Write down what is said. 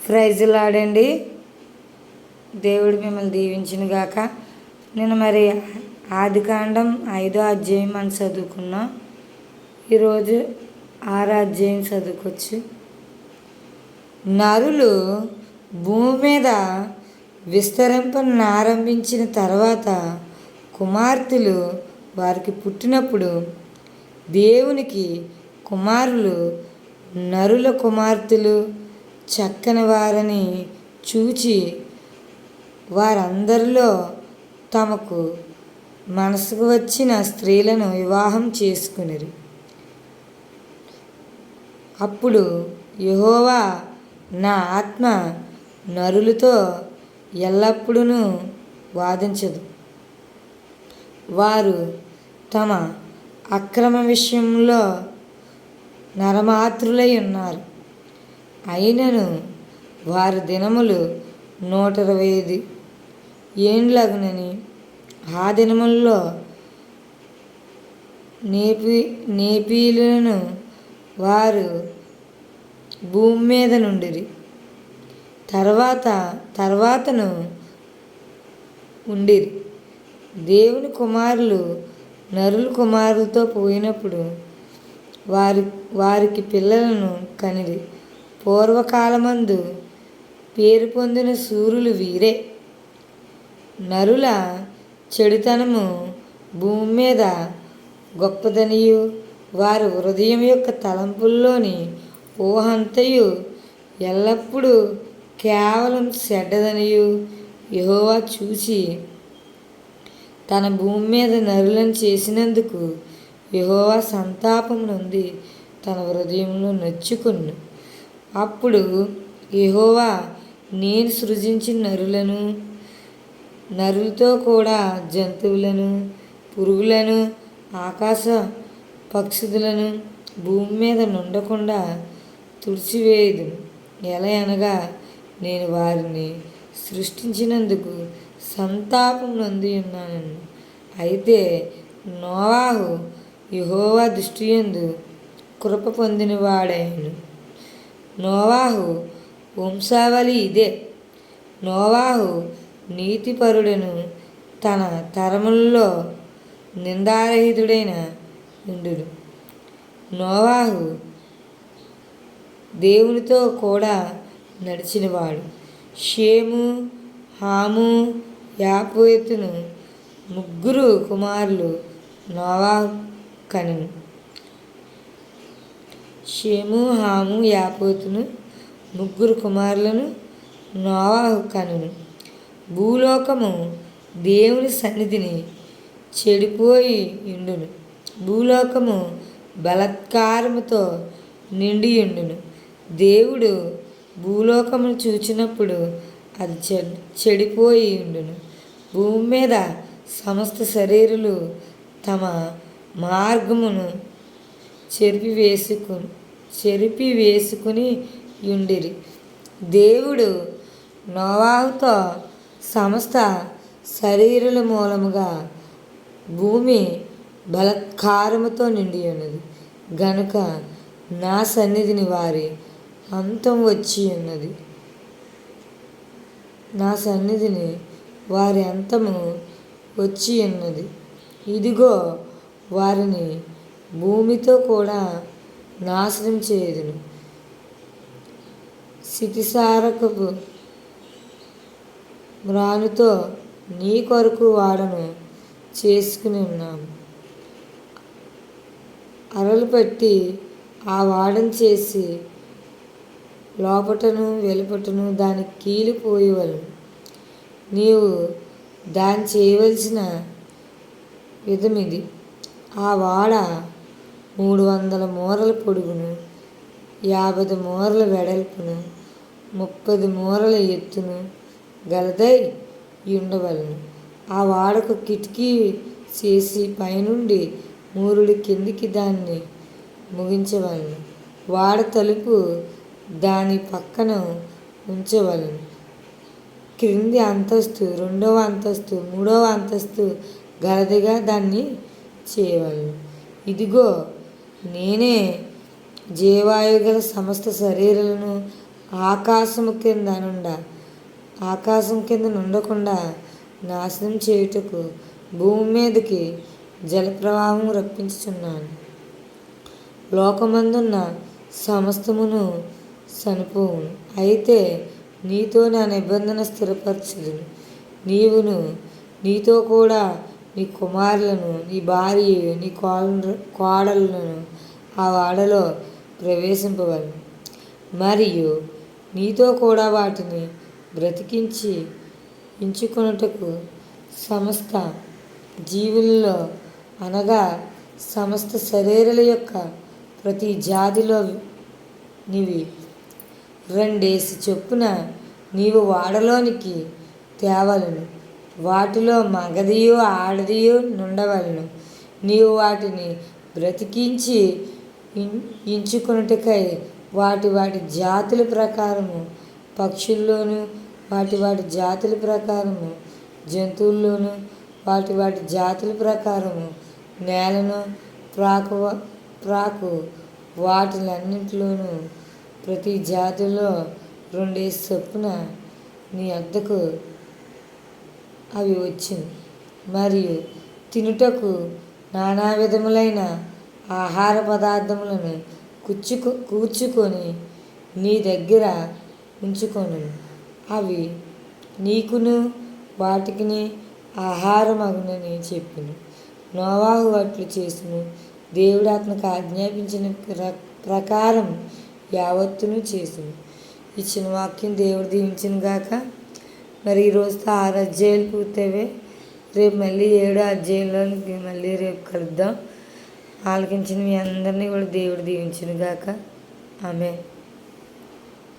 ప్రైజులాడండి. దేవుడు మిమ్మల్ని దీవించిన గాక. నేను మరి ఆదికాండం 5వ అధ్యాయం అని చదువుకున్నాం. ఈరోజు 6వ అధ్యాయం చదువుకోవచ్చు. నరులు భూమి మీద విస్తరింపనారంభించిన తర్వాత కుమార్తెలు వారికి పుట్టినప్పుడు దేవునికి కుమారులు నరుల కుమార్తెలు చక్కని వారని చూచి వారందరిలో తమకు మనసుకు వచ్చిన స్త్రీలను వివాహం చేసుకునిరి. అప్పుడు యెహోవా నా ఆత్మ నరులతో ఎల్లప్పుడూ వాదించదు. వారు తమ అక్రమ విషయంలో నరమాత్రులై ఉన్నారు. అయినను వారి దినములు 120 ఏండ్లగునని ఆ దినముల్లో నేపీలను వారు భూమి మీద నుండిరి. తర్వాతను ఉండిరి. దేవుని కుమారులు నరుల కుమారులతో పోయినప్పుడు వారికి పిల్లలను కనిరి. పూర్వకాలమందు పేరు పొందిన శూరులు వీరే. నరుల చెడుతనము భూమి మీద గొప్పదనియు వారి హృదయం యొక్క తలంపుల్లోని ఊహంతయు ఎల్లప్పుడూ కేవలం చెడ్డదనియు యెహోవా చూచి తన భూమి మీద నరులను చేసినందుకు యెహోవా సంతాపం నొంది తన హృదయంలో నొచ్చుకొను. అప్పుడు యెహోవా నేను సృజించిన నరులతో కూడా జంతువులను పురుగులను ఆకాశ పక్షులను భూమి మీద నుండకుండా తుడిచివేయదు. ఎలా అనగా నేను వారిని సృష్టించినందుకు సంతాపం నొంది ఉన్నాను. అయితే నోవాహు యెహోవా దృష్టియందు కృప పొందినవాడాయను. నోవాహు వంశావళి ఇదే. నోవాహు నీతిపరుడను, తన తరములలో నిందారహితుడైన ఉండును. నోవాహు దేవునితో కూడా నడిచినవాడు. షేము, హాము, యాఫెతును 3 కుమారులు నోవాహు కనెను. షేము, హాము, యాఫెతును 3 కుమారులను నోవాహు కనెను. భూలోకము దేవుని సన్నిధిని చెడిపోయి ఉండును. భూలోకము బలాత్కారముతో నిండి ఉండును. దేవుడు భూలోకమును చూచినప్పుడు అది చెడిపోయి ఉండును. భూమి మీద సమస్త శరీరులు తమ మార్గమును చెరిపివేసుకుని ఉండిరి. దేవుడు నోవాహుతో సమస్త శరీరుల మూలముగా భూమి బలాత్కారముతో నిండి ఉన్నది గనుక నా సన్నిధిని వారి అంతం వచ్చి ఉన్నది. నా సన్నిధిని వారి అంతము వచ్చి ఉన్నది. ఇదిగో వారిని భూమితో కూడా నాశనం చేయుదును. స్థితిసారకపు మ్రానుతో నీ కొరకు వాడను చేసుకుని ఉన్నాము. అరలు పట్టి ఆ వాడను చేసి లోపటను వెలుపటను దాని కీలిపోయేవలను. నీవు దాన్ని చేయవలసిన విధమిది. ఆ వాడ 300 మూరల పొడుగును, 50 మూరల వెడల్పును, 30 మూరల ఎత్తును గలదై ఉండవలను. ఆ వాడకు కిటికీ చేసి పైనుండి మూరుడు కిందికి దాన్ని ముగించవలను. వాడ తలుపు దాని పక్కన ఉంచవలను. క్రింది అంతస్తు, 2వ అంతస్తు, 3వ అంతస్తు గలదిగా దాన్ని చేయవలను. ఇదిగో నేనే జీవాయుగల సమస్త శరీరాలను ఆకాశం కింద నుండకుండా నాశనం చేయుటకు భూమి మీదకి జలప్రవాహం రప్పించుచున్నాను. లోకమందున్న సమస్తమును చనిపోవును, అయితే నీతో నా నిబంధన స్థిరపరచుదును. నీవును నీతో కూడా నీ కుమారులను, నీ భార్య, నీ కోడలను ఆ వాడలో ప్రవేశింపవలను. మరియు నీతో కూడా వాటిని బ్రతికించి ఎంచుకొనుటకు సమస్త జీవులలో, అనగా సమస్త శరీరాల యొక్క ప్రతి జాతిలో నీవి రెండేసి చొప్పున నీవు వాడలోనికి తేవలను. వాటిలో మగదియు ఆడదియు నుండవలను. నీవు వాటిని బ్రతికించి ఎంచుకొనుటకై వాటి వాటి జాతుల ప్రకారము పక్షుల్లోను, వాటి వాటి జాతుల ప్రకారము జంతువుల్లోను, వాటి వాటి జాతుల ప్రకారము నేలను ప్రాకు వాటిలన్నింటిలోనూ ప్రతి జాతిలో రెండేసి చొప్పున నీ వద్దకు అవి వచ్చింది. మరియు తినుటకు నానా విధములైన ఆహార పదార్థములను కూర్చుకొని నీ దగ్గర ఉంచుకొను. అవి నీకును వాటికిని ఆహారమగునని చెప్పెను. నోవాహు అట్లు చేసెను. దేవుడు అతనికి ఆజ్ఞాపించిన ప్రకారం యావత్తును చేసెను. ఇచ్చిన వాక్యం దేవుడు దీవించిన గాక. మరి ఈరోజుతో 6 అధ్యాయాలు పూర్తయినాయి. రేపు మళ్ళీ 7 అధ్యాయంలోనికి మళ్ళీ రేపు కలుద్దాం. ఆలకించిన మీ అందరినీ కూడా దేవుడు దీవించును గాక. ఆమేన్.